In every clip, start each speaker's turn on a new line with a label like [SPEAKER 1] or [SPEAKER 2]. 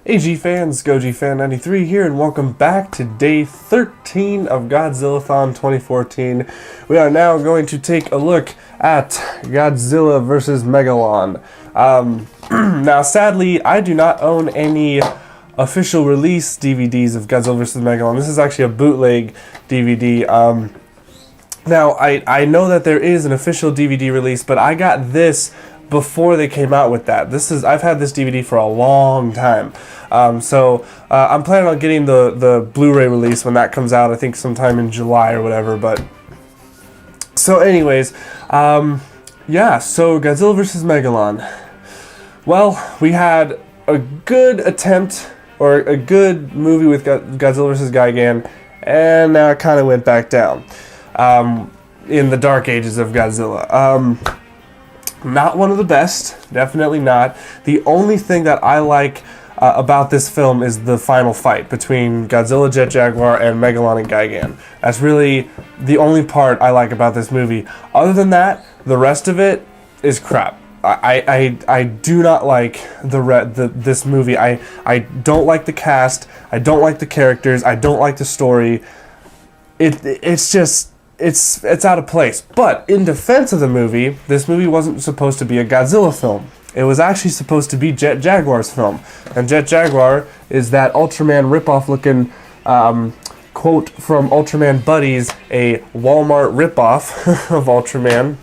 [SPEAKER 1] Hey fans, GojiFan93 here, and welcome back to day 13 of Godzilla-thon 2014. We are now going to take a look at Godzilla vs. Megalon. Now, sadly, I do not own any official release DVDs of Godzilla vs. Megalon. This is actually a bootleg DVD. Now, I know that there is an official DVD release, but I got this before they came out with that. I've had this DVD for a long time. So I'm planning on getting the Blu-ray release when that comes out, I think sometime in July or whatever. But so anyways, yeah, so Godzilla vs. Megalon. Well, we had a good attempt, or a good movie with Godzilla vs. Gigan, and now it kind of went back down in the dark ages of Godzilla. Not one of the best, definitely not. The only thing that I like about this film is the final fight between Godzilla, Jet Jaguar, and Megalon and Gigan. That's really the only part I like about this movie. Other than that, the rest of it is crap. I do not like this movie. I don't like the cast. I don't like the characters. I don't like the story. It's just... It's out of place. But in defense of the movie, this movie wasn't supposed to be a Godzilla film. It was actually supposed to be Jet Jaguar's film. And Jet Jaguar is that Ultraman ripoff looking quote from Ultraman Buddies, a Walmart ripoff of Ultraman.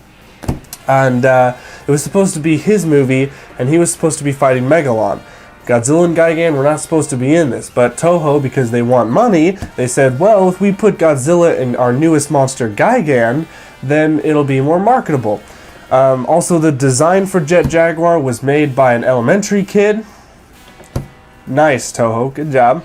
[SPEAKER 1] And it was supposed to be his movie, and he was supposed to be fighting Megalon. Godzilla and Gigan were not supposed to be in this, but Toho, because they want money, they said, well, if we put Godzilla in our newest monster, Gigan, then it'll be more marketable. Also, the design for Jet Jaguar was made by an elementary kid. Nice, Toho, good job.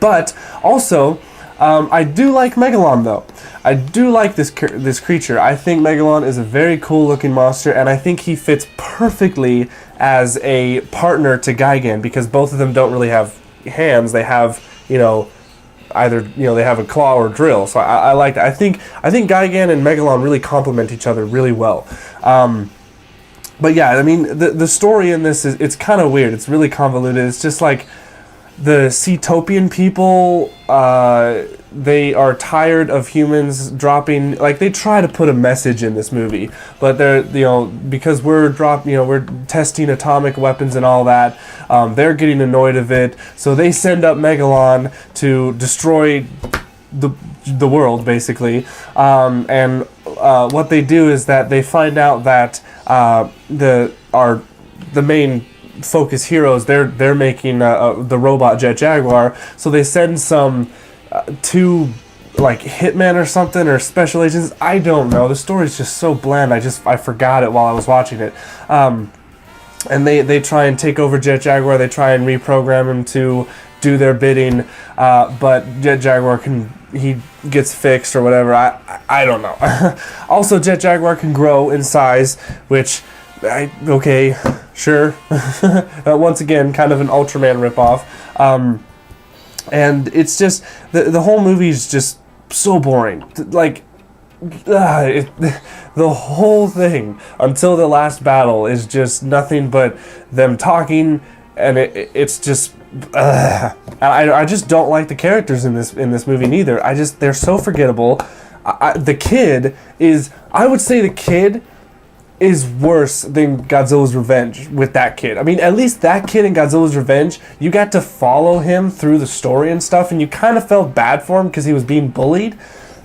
[SPEAKER 1] But also, I do like Megalon, though. I do like this creature. I think Megalon is a very cool looking monster, and I think he fits perfectly as a partner to Gigan, because both of them don't really have hands. They have, either, they have a claw or drill. So I like that. I think Gigan and Megalon really complement each other really well. But yeah, I mean, the story in this it's kind of weird. It's really convoluted. It's just like the Seatopian people, they are tired of humans dropping, like, they try to put a message in this movie, but they're, because we're testing atomic weapons and all that, they're getting annoyed of it, so they send up Megalon to destroy the world, basically, and what they do is that they find out that the main focus heroes, they're making the robot Jet Jaguar, so they send some two like hitmen or something, or special agents. I don't know, the story's just so bland. I forgot it while I was watching it. And they try and take over Jet Jaguar. They try and reprogram him to do their bidding, but Jet Jaguar he gets fixed or whatever. I don't know. Also, Jet Jaguar can grow in size, which okay, sure. Once again, kind of an Ultraman ripoff. And it's just, the whole movie is just so boring. Like, the whole thing until the last battle is just nothing but them talking, and it's just, I just don't like the characters in this movie neither. They're so forgettable. The kid is, I would say the kid is worse than Godzilla's Revenge with that kid. I mean, at least that kid in Godzilla's Revenge, you got to follow him through the story and stuff, and you kind of felt bad for him because he was being bullied.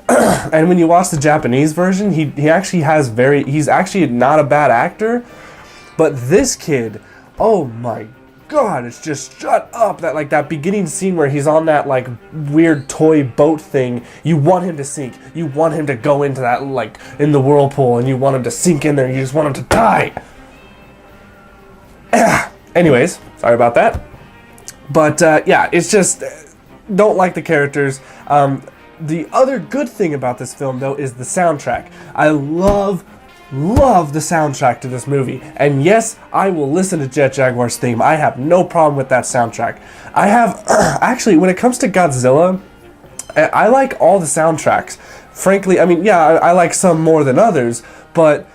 [SPEAKER 1] And when you watch the Japanese version, he actually has he's actually not a bad actor. But this kid, oh my god, it's just shut up. That beginning scene where he's on that like weird toy boat thing, you want him to sink. You want him to go into that, like, in the whirlpool, and you want him to sink in there, and you just want him to die. Anyways, sorry about that. But yeah, it's just, don't like the characters. The other good thing about this film, though, is the soundtrack. I love the soundtrack to this movie, and yes, I will listen to Jet Jaguar's theme. I have no problem with that soundtrack. I have actually, when it comes to Godzilla, I like all the soundtracks. Frankly, I mean, yeah, I like some more than others, but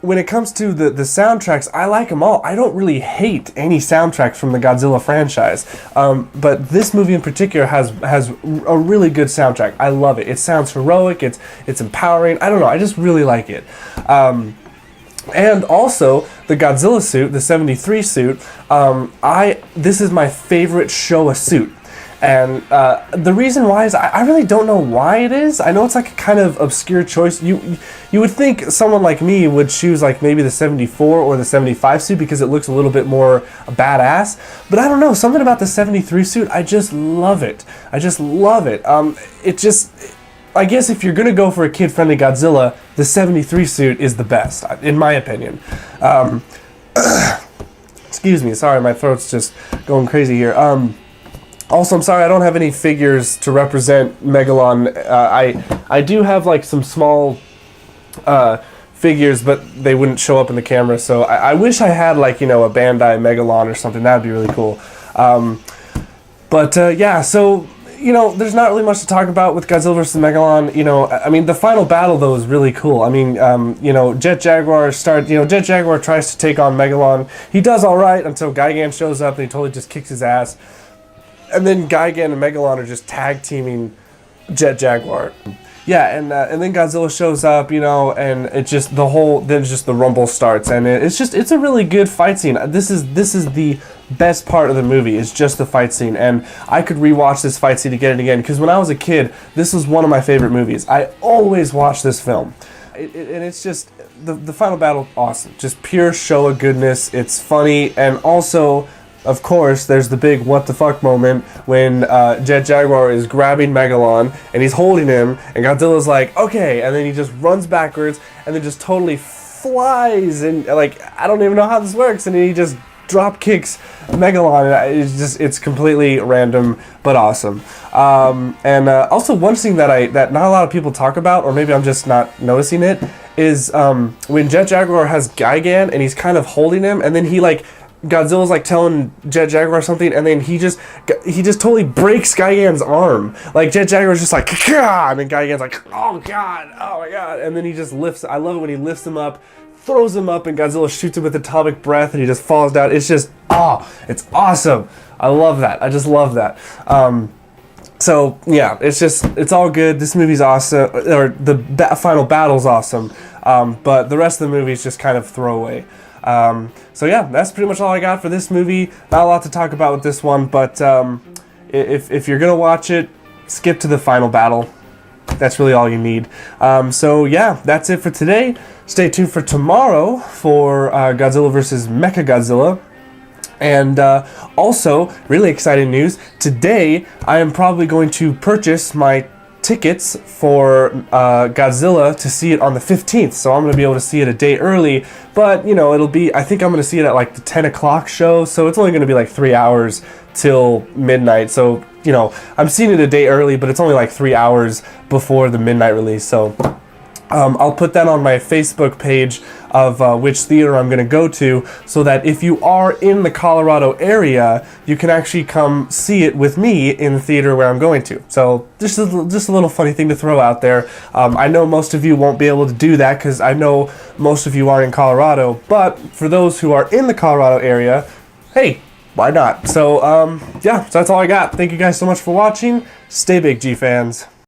[SPEAKER 1] when it comes to the soundtracks, I like them all. I don't really hate any soundtracks from the Godzilla franchise, but this movie in particular has a really good soundtrack. I love it. It sounds heroic. It's empowering. I don't know. I just really like it. And also the Godzilla suit, the 73 suit. This is my favorite Showa suit. And the reason why is I really don't know why it is. I know it's like a kind of obscure choice. You would think someone like me would choose like maybe the 74 or the 75 suit because it looks a little bit more badass. But I don't know, something about the 73 suit, I just love it. I just love it. I guess if you're gonna go for a kid-friendly Godzilla, the 73 suit is the best, in my opinion. Excuse me, sorry, my throat's just going crazy here. Also, I'm sorry, I don't have any figures to represent Megalon. I do have like some small figures, but they wouldn't show up in the camera. So I wish I had like, you know, a Bandai Megalon or something. That'd be really cool. Yeah, so, you know, there's not really much to talk about with Godzilla vs. Megalon. You know, I mean, the final battle though is really cool. I mean, you know, Jet Jaguar tries to take on Megalon. He does all right until Gigan shows up and he totally just kicks his ass. And then Gigan and Megalon are just tag teaming Jet Jaguar. Yeah, and then Godzilla shows up, you know, and it just then just the rumble starts, and it's a really good fight scene. This is the best part of the movie. Is just the fight scene, and I could rewatch this fight scene again and again because when I was a kid, this was one of my favorite movies. I always watched this film. And it's just the final battle, awesome, just pure Showa goodness. It's funny, and also, of course, there's the big what the fuck moment when Jet Jaguar is grabbing Megalon and he's holding him and Godzilla's like, okay, and then he just runs backwards and then just totally flies and like, I don't even know how this works, and then he just drop kicks Megalon. It's completely random but awesome. Also one thing that not a lot of people talk about, or maybe I'm just not noticing it, is when Jet Jaguar has Gigan and he's kind of holding him, and then he like Godzilla's like telling Jet Jaguar something, and then he just totally breaks Gigan's arm. Like Jet Jaguar's just like, Kah! And then Gigan's like, oh god, oh my god, and then he just lifts. I love it when he lifts him up, throws him up, and Godzilla shoots him with atomic breath, and he just falls down. It's just, it's awesome. I love that. I just love that. So yeah, it's all good. This movie's awesome, or the final battle's awesome, but the rest of the movie is just kind of throwaway. So yeah, that's pretty much all I got for this movie. Not a lot to talk about with this one, but if you're gonna watch it, skip to the final battle. That's really all you need. So yeah, that's it for today. Stay tuned for tomorrow for Godzilla vs. Mechagodzilla. And also, really exciting news, today I am probably going to purchase my tickets for Godzilla to see it on the 15th, so I'm going to be able to see it a day early, but you know, I think I'm going to see it at like the 10 o'clock show, so it's only going to be like 3 hours till midnight, so you know, I'm seeing it a day early, but it's only like 3 hours before the midnight release, so I'll put that on my Facebook page of which theater I'm going to go to, so that if you are in the Colorado area, you can actually come see it with me in the theater where I'm going to. So just a little funny thing to throw out there. I know most of you won't be able to do that because I know most of you are in Colorado, but for those who are in the Colorado area, hey, why not? So yeah, so that's all I got. Thank you guys so much for watching. Stay big, G fans.